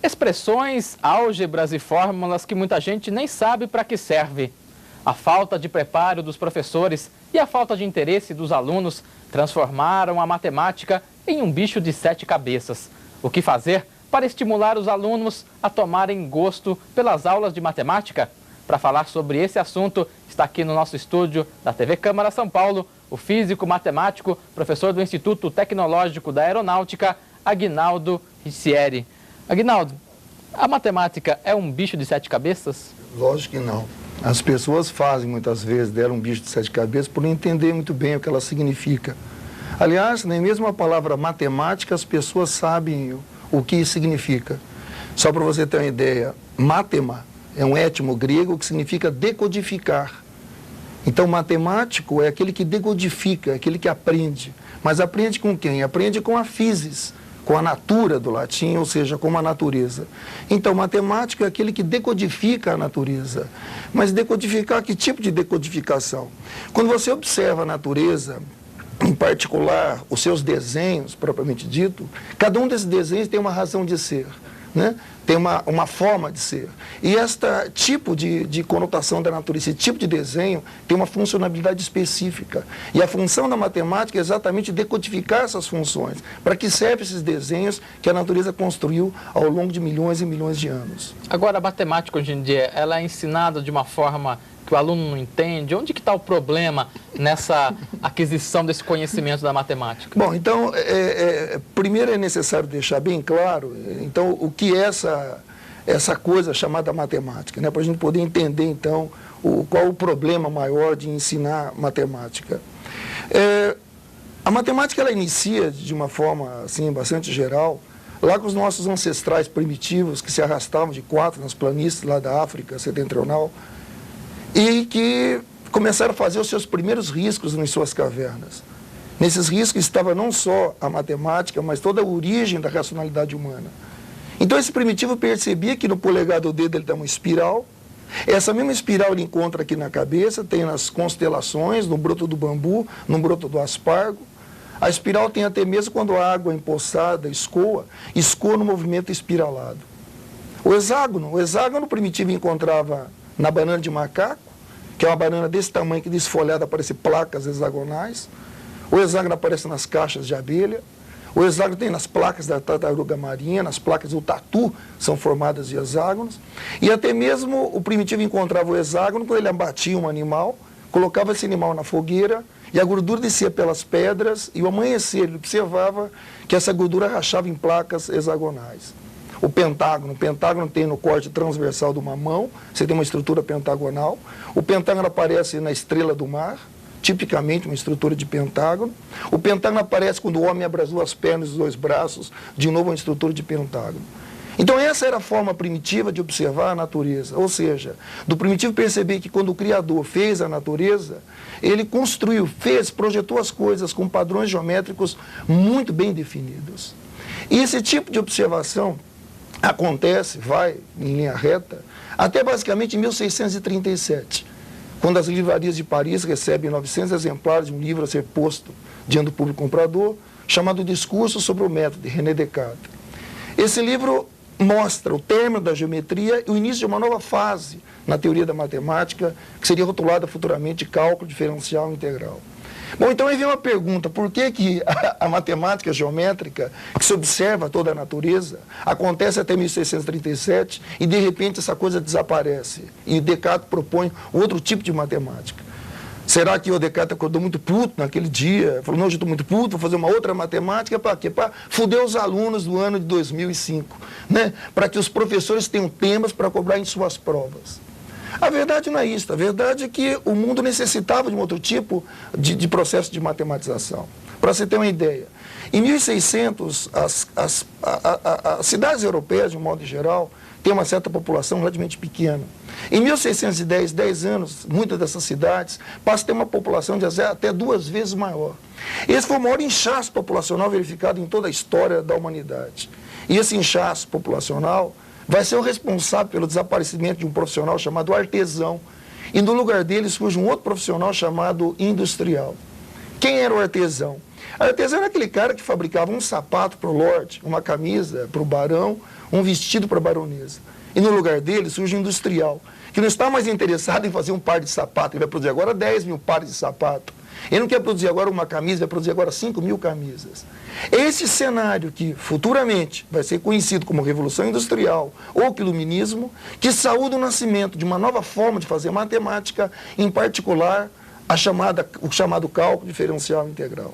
Expressões, álgebras e fórmulas que muita gente nem sabe para que serve. A falta de preparo dos professores e a falta de interesse dos alunos transformaram a matemática em um bicho de 7 cabeças. O que fazer para estimular os alunos a tomarem gosto pelas aulas de matemática? Para falar sobre esse assunto, está aqui no nosso estúdio da TV Câmara São Paulo, o físico matemático, professor do Instituto Tecnológico da Aeronáutica, Aguinaldo Riccieri. Aguinaldo, a matemática é um bicho de 7 cabeças? Lógico que não. As pessoas fazem muitas vezes dela um bicho de 7 cabeças por não entender muito bem o que ela significa. Aliás, nem mesmo a palavra matemática as pessoas sabem o que significa. Só para você ter uma ideia, matema é um étimo grego que significa decodificar. Então, matemático é aquele que decodifica, é aquele que aprende. Mas aprende com quem? Aprende com a physis, com a natura do latim, ou seja, com a natureza. Então, matemático é aquele que decodifica a natureza. Mas decodificar, que tipo de decodificação? Quando você observa a natureza, em particular os seus desenhos, propriamente dito, cada um desses desenhos tem uma razão de ser, né? Tem uma forma de ser. E este tipo de conotação da natureza, esse tipo de desenho, tem uma funcionalidade específica. E a função da matemática é exatamente decodificar essas funções. Para que servem esses desenhos que a natureza construiu ao longo de milhões e milhões de anos? Agora, a matemática hoje em dia, ela é ensinada de uma forma que o aluno não entende? Onde que está o problema nessa aquisição desse conhecimento da matemática? Bom, então, primeiro é necessário deixar bem claro, então, o que é essa coisa chamada matemática, né? Para a gente poder entender, então, qual o problema maior de ensinar matemática. A matemática, ela inicia de uma forma, assim, bastante geral, lá com os nossos ancestrais primitivos, que se arrastavam de 4 nas planícies lá da África setentrional, e que começaram a fazer os seus primeiros riscos nas suas cavernas. Nesses riscos estava não só a matemática, mas toda a origem da racionalidade humana. Então esse primitivo percebia que no polegar do dedo ele tem uma espiral, essa mesma espiral ele encontra aqui na cabeça, tem nas constelações, no broto do bambu, no broto do aspargo. A espiral tem até mesmo quando a água empoçada escoa no movimento espiralado. O hexágono primitivo encontrava na banana de macaco, que é uma banana desse tamanho que desfolhada aparece placas hexagonais. O hexágono aparece nas caixas de abelha. O hexágono tem nas placas da tartaruga marinha, nas placas do tatu são formadas de hexágonos. E até mesmo o primitivo encontrava o hexágono quando ele abatia um animal, colocava esse animal na fogueira e a gordura descia pelas pedras e ao amanhecer ele observava que essa gordura rachava em placas hexagonais. O pentágono tem no corte transversal de uma mão, você tem uma estrutura pentagonal. O pentágono aparece na estrela do mar, tipicamente uma estrutura de pentágono. O pentágono aparece quando o homem abre as 2 pernas e os 2 braços, de novo uma estrutura de pentágono. Então essa era a forma primitiva de observar a natureza, ou seja, do primitivo perceber que quando o Criador fez a natureza, ele construiu, projetou as coisas com padrões geométricos muito bem definidos. E esse tipo de observação acontece, vai em linha reta, até basicamente em 1637, quando as livrarias de Paris recebem 900 exemplares de um livro a ser posto diante do público comprador, chamado Discurso sobre o Método, de René Descartes. Esse livro mostra o término da geometria e o início de uma nova fase na teoria da matemática, que seria rotulada futuramente de cálculo diferencial integral. Bom, então aí vem uma pergunta, por que a matemática geométrica, que se observa toda a natureza, acontece até 1637 e de repente essa coisa desaparece e Descartes propõe outro tipo de matemática? Será que o Descartes acordou muito puto naquele dia? Falou, não, eu estou muito puto, vou fazer uma outra matemática, para quê? Para foder os alunos do ano de 2005, né? Para que os professores tenham temas para cobrar em suas provas. A verdade não é isso, a verdade é que o mundo necessitava de um outro tipo de processo de matematização. Para você ter uma ideia, em 1600, as cidades europeias, de um modo geral, têm uma certa população relativamente pequena. Em 1610, 10 anos, muitas dessas cidades passam a ter uma população de até 2 vezes maior. Esse foi o maior inchaço populacional verificado em toda a história da humanidade. E esse inchaço populacional vai ser o responsável pelo desaparecimento de um profissional chamado artesão. E no lugar dele surge um outro profissional chamado industrial. Quem era o artesão? O artesão era aquele cara que fabricava um sapato para o lorde, uma camisa para o barão, um vestido para a baronesa. E no lugar dele surge o industrial, que não está mais interessado em fazer um par de sapato, ele vai produzir agora 10 mil pares de sapato. Ele não quer produzir agora uma camisa, vai produzir agora 5 mil camisas. Esse cenário que futuramente vai ser conhecido como Revolução Industrial ou Iluminismo, que saúda o nascimento de uma nova forma de fazer matemática, em particular o chamado cálculo diferencial integral.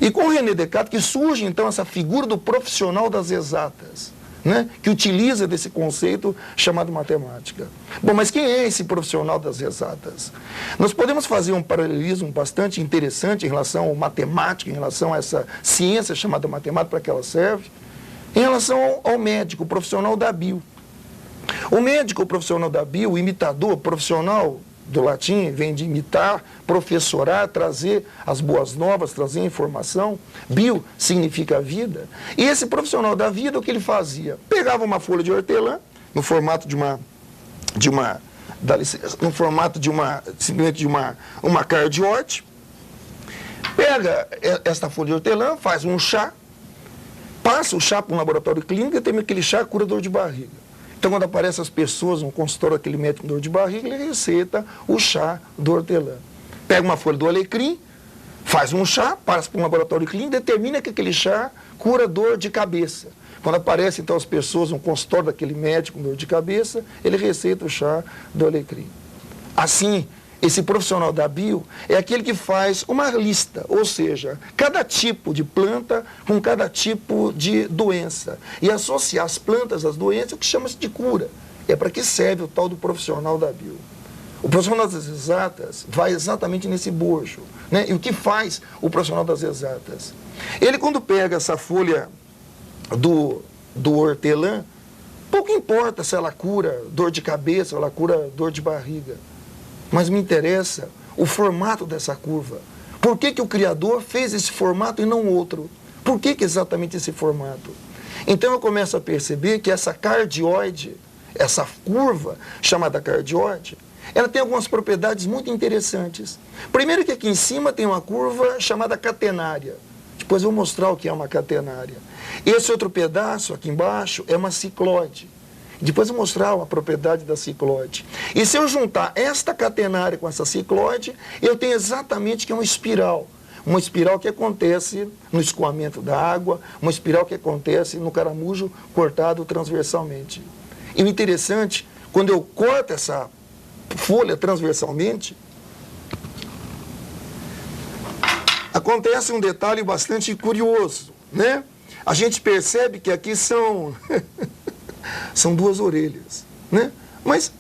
E com René Descartes que surge então essa figura do profissional das exatas, né, que utiliza desse conceito chamado matemática. Bom, mas quem é esse profissional das exatas? Nós podemos fazer um paralelismo bastante interessante em relação ao matemática, em relação a essa ciência chamada matemática, para que ela serve, em relação ao médico, o profissional da bio. O médico, o profissional da bio, o imitador, profissional do latim, vem de imitar, professorar, trazer as boas novas, trazer a informação. Bio significa vida. E esse profissional da vida, o que ele fazia? Pegava uma folha de hortelã, no formato simplesmente de uma cardiote, pega esta folha de hortelã, faz um chá, passa o chá para um laboratório clínico e tem aquele chá cura dor de barriga. Então, quando aparecem as pessoas no consultório, aquele médico com dor de barriga, ele receita o chá do hortelã. Pega uma folha do alecrim, faz um chá, passa para um laboratório clínico, determina que aquele chá cura dor de cabeça. Quando aparecem, então, as pessoas no consultório daquele médico com dor de cabeça, ele receita o chá do alecrim. Assim, esse profissional da bio é aquele que faz uma lista, ou seja, cada tipo de planta com cada tipo de doença. E associar as plantas às doenças, o que chama-se de cura. É para que serve o tal do profissional da bio. O profissional das exatas vai exatamente nesse bojo, né? E o que faz o profissional das exatas? Ele, quando pega essa folha do hortelã, pouco importa se ela cura dor de cabeça ou ela cura dor de barriga. Mas me interessa o formato dessa curva. Por que o Criador fez esse formato e não outro? Por que exatamente esse formato? Então eu começo a perceber que essa cardioide, essa curva chamada cardioide, ela tem algumas propriedades muito interessantes. Primeiro que aqui em cima tem uma curva chamada catenária. Depois eu vou mostrar o que é uma catenária. Esse outro pedaço aqui embaixo é uma cicloide. Depois eu vou mostrar a propriedade da cicloide. E se eu juntar esta catenária com essa cicloide, eu tenho exatamente que é uma espiral. Uma espiral que acontece no escoamento da água, uma espiral que acontece no caramujo cortado transversalmente. E o interessante, quando eu corto essa folha transversalmente, acontece um detalhe bastante curioso, né? A gente percebe que aqui são duas orelhas, né? Mas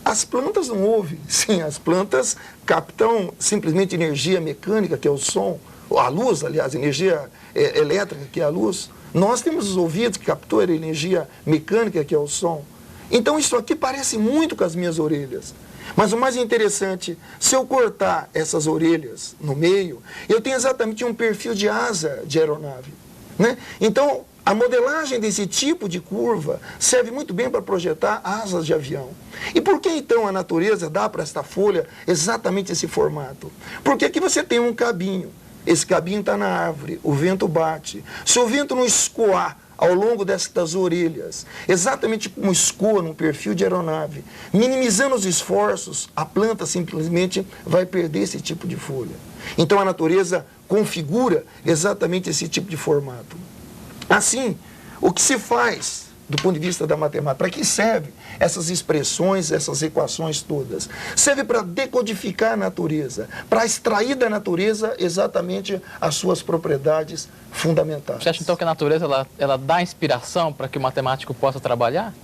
as plantas não ouvem. Sim, as plantas captam simplesmente energia mecânica, que é o som, a luz, aliás, energia elétrica, que é a luz. Nós temos os ouvidos que captam a energia mecânica, que é o som. Então isso aqui parece muito com as minhas orelhas. Mas o mais interessante, se eu cortar essas orelhas no meio, eu tenho exatamente um perfil de asa de aeronave, né? Então, a modelagem desse tipo de curva serve muito bem para projetar asas de avião. E por que então a natureza dá para esta folha exatamente esse formato? Porque aqui você tem um cabinho, esse cabinho está na árvore, o vento bate. Se o vento não escoar ao longo destas orelhas, exatamente como escoa num perfil de aeronave, minimizando os esforços, a planta simplesmente vai perder esse tipo de folha. Então a natureza configura exatamente esse tipo de formato. Assim, o que se faz do ponto de vista da matemática, para que serve essas expressões, essas equações todas? Serve para decodificar a natureza, para extrair da natureza exatamente as suas propriedades fundamentais. Você acha então que a natureza ela dá inspiração para que o matemático possa trabalhar?